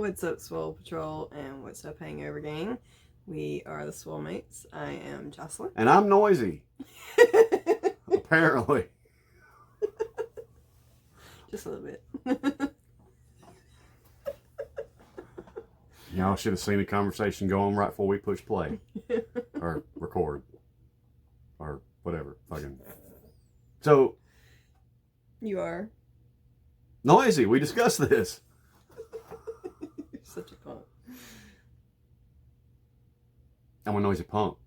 What's up, Swole Patrol, and what's up, Hangover Gang? We are the Swolemates. I am Jocelyn. And I'm noisy. Apparently. Just a little bit. Y'all should have seen the conversation go on right before we push play. Or record. Or whatever. Fucking. So. You are. Noisy. We discussed this. You're such a punk. I'm a noisy punk.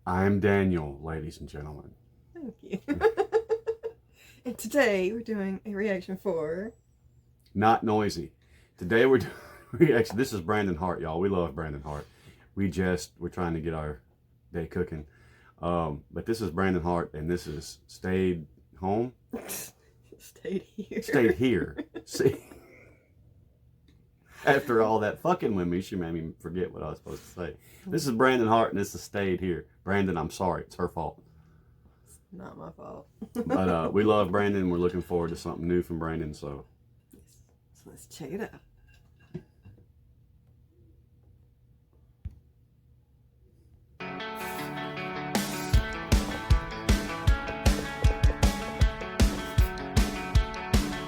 I'm Daniel, ladies and gentlemen. Thank you. And today we're doing a reaction for Not Noisy. Today we're doing reaction. This is Brandon Hart, y'all. We love Brandon Hart. We're trying to get our day cooking. But this is Brandon Hart, and this is Stayed Home. Stayed Here. Stayed Here. See? After all that fucking with me, she made me forget what I was supposed to say. This is Brandon Hart, and this is Stayed Here. Brandon, I'm sorry. It's her fault. It's not my fault. But we love Brandon. We're looking forward to something new from Brandon, so. So let's check it out.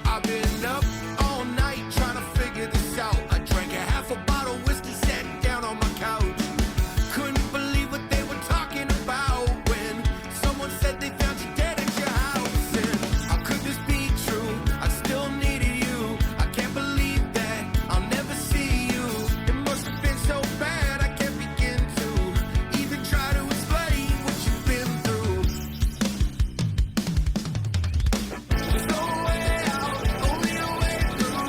I've been up all night trying to figure this out. I drank a half a bottle of whiskey, sat down on my couch. Couldn't believe what they were talking about when someone said they found you dead at your house. And how could this be true? I still needed you. I can't believe that I'll never see you. It must have been so bad I can't begin to even try to explain what you've been through. There's no way out, only a way through.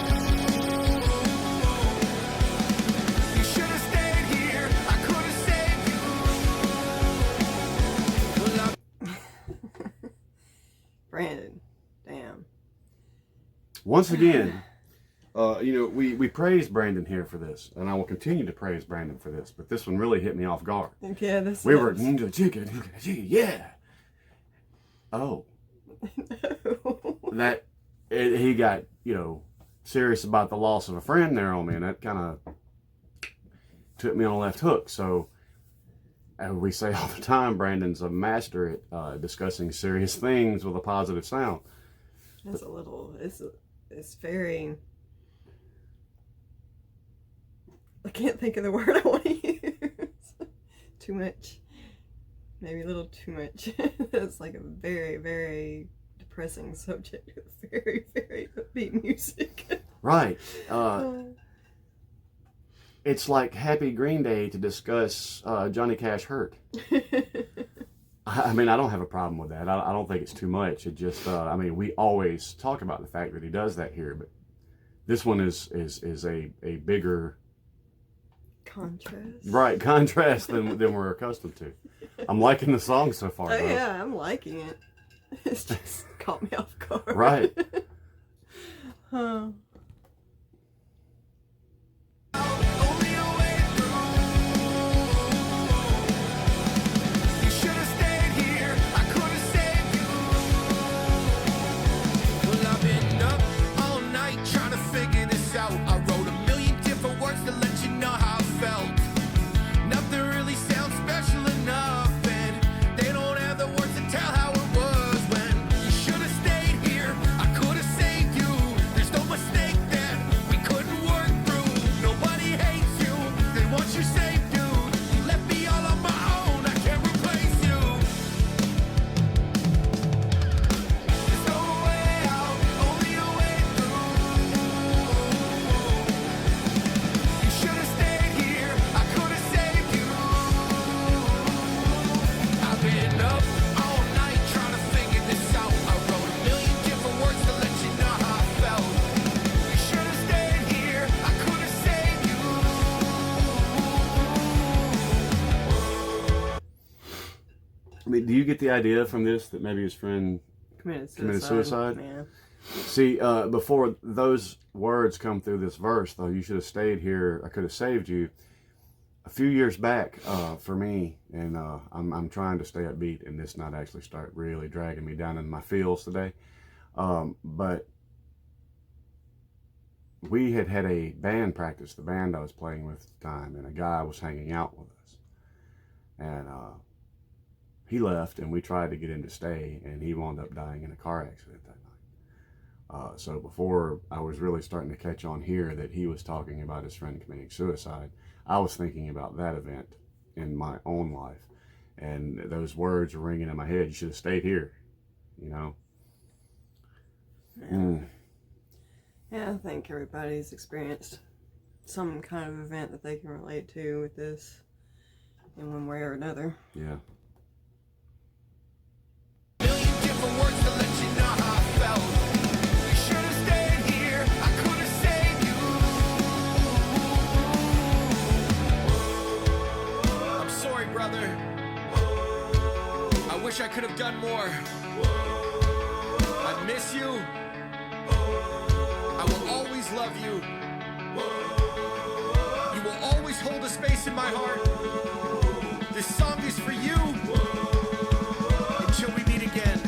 You should have stayed here, I could have saved you. Well, Brandon. Damn. Once again, we praise Brandon here for this, and I will continue to praise Brandon for this, but this one really hit me off guard. Yeah, this We were, is. yeah. Oh. He got, serious about the loss of a friend there on me, and that kind of took me on a left hook. So, as we say all the time, Brandon's a master at discussing serious things with a positive sound. It's a little, it's very, I can't think of the word I want to use. Too much. Maybe a little too much. It's like a very, very depressing subject with very, very upbeat music. Right. It's like Happy Green Day to discuss Johnny Cash Hurt. I mean, I don't have a problem with that. I don't think it's too much. It just, we always talk about the fact that he does that here, but this one is a bigger Contrast. right contrast than we're accustomed to. I'm liking the song so far. Oh though. yeah, I'm liking it. It's just caught me off guard. Right. Huh. only a way through. You should have stayed here, I could have saved you. Well, I've been up all night trying to figure this out. I wrote a million different words to let you know how I felt. Nothing really sounds special enough, and they don't have the words to tell how it was when you should have stayed here. I could have saved you. There's no mistake that we couldn't work through. Nobody hates you. They want you safe, dude. You left me all on my own. I can't replace you. There's no way out, only a way through. You should have stayed here. I could have saved you. I've been up all night trying to figure this out. I wrote a million different words to let you know how I felt. You should have stayed here. I could have saved you. I mean, do you get the idea from this that maybe his friend Committed committed suicide? Yeah. See, before those words come through this verse, though, you should have stayed here, I could have saved you. A few years back, for me, and I'm trying to stay upbeat and this not actually start really dragging me down in my feels today. But we had a band practice, the band I was playing with at the time, and a guy was hanging out with us. And he left, and we tried to get him to stay, and he wound up dying in a car accident that night. So before I was really starting to catch on here that he was talking about his friend committing suicide, I was thinking about that event in my own life. And those words were ringing in my head, you should have stayed here, you know? Yeah, I think everybody's experienced some kind of event that they can relate to with this in one way or another. Yeah. Million different words to let you know how I felt. You should have stayed here. I could have saved you. I'm sorry, brother. I wish I could have done more. I miss you. I will always love you. You will always hold a space in my heart. This song is for you. Until we meet again.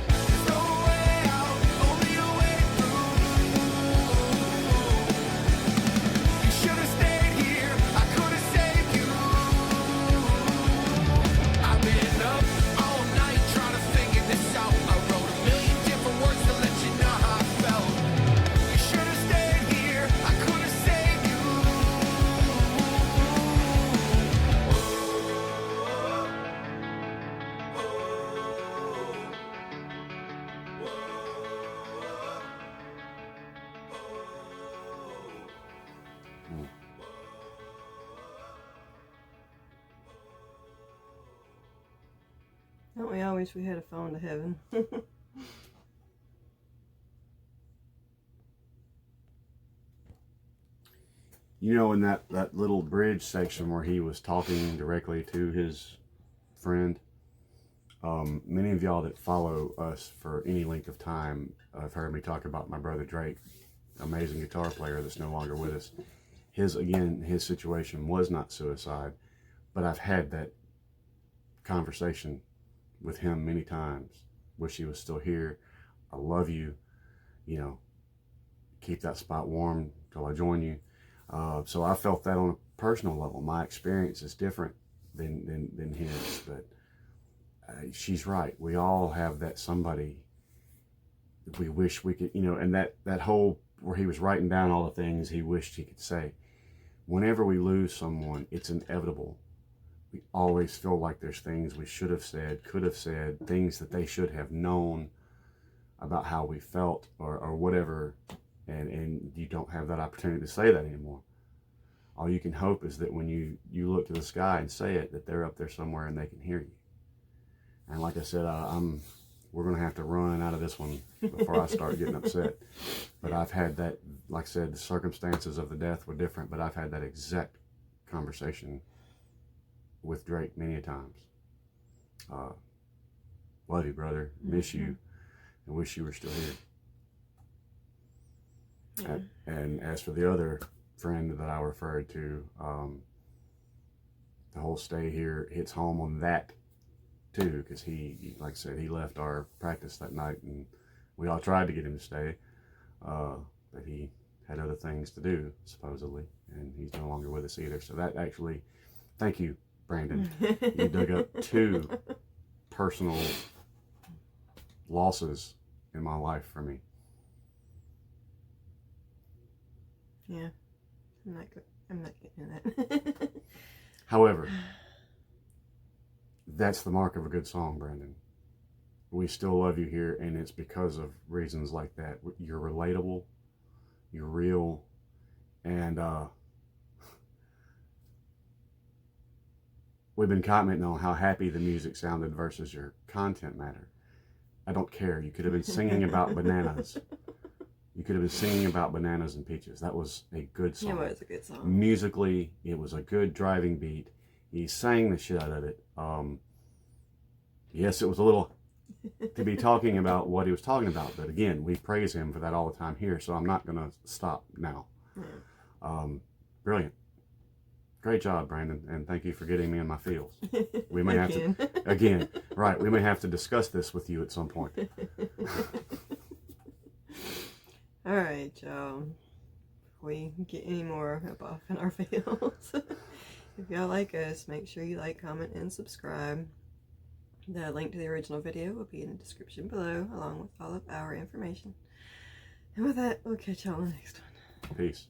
There's no way out, only a way through. You should have stayed here. I could have saved you. I've been up all night trying to figure this out. I wrote a million different words to let you know how I felt. You should have stayed here. I could have saved you. Don't we all wish we had a phone to heaven? You know, in that little bridge section where he was talking directly to his friend, many of y'all that follow us for any length of time have heard me talk about my brother Drake, amazing guitar player that's no longer with us. His situation was not suicide, but I've had that conversation with him many times. Wish he was still here. I love you. You know, keep that spot warm till I join you. So I felt that on a personal level. My experience is different than his, but she's right. We all have that somebody that we wish we could, you know, and that whole where he was writing down all the things he wished he could say. Whenever we lose someone, it's inevitable. We always feel like there's things we should have said, could have said, things that they should have known about how we felt or whatever. And you don't have that opportunity to say that anymore. All you can hope is that when you look to the sky and say it, that they're up there somewhere and they can hear you. And like I said, we're going to have to run out of this one before I start getting upset. But I've had that, like I said, the circumstances of the death were different, but I've had that exact conversation with Drake many a times. Love you, brother. Miss you. And wish you were still here. And as for the other friend that I referred to, the whole stay here hits home on that too, because he, like I said, he left our practice that night, and we all tried to get him to stay, but he had other things to do, supposedly, and he's no longer with us either. So that actually, thank you, Brandon. You dug up two personal losses in my life for me. Yeah, I'm not getting that. However, that's the mark of a good song, Brandon. We still love you here, and it's because of reasons like that. You're relatable, you're real, and we've been commenting on how happy the music sounded versus your content matter. I don't care. You could have been singing about bananas. You could have been singing about bananas and peaches. That was a good song. It was a good song. Musically, it was a good driving beat. He sang the shit out of it. Yes, it was a little to be talking about what he was talking about, but again, we praise him for that all the time here, so I'm not going to stop now. Brilliant. Great job, Brandon, and thank you for getting me in my feels. We may have Again. to, again, right, we may have to discuss this with you at some point. All right, y'all. If we get any more up off in our feels, if y'all like us, make sure you like, comment, and subscribe. The link to the original video will be in the description below, along with all of our information. And with that, we'll catch y'all on the next one. Peace.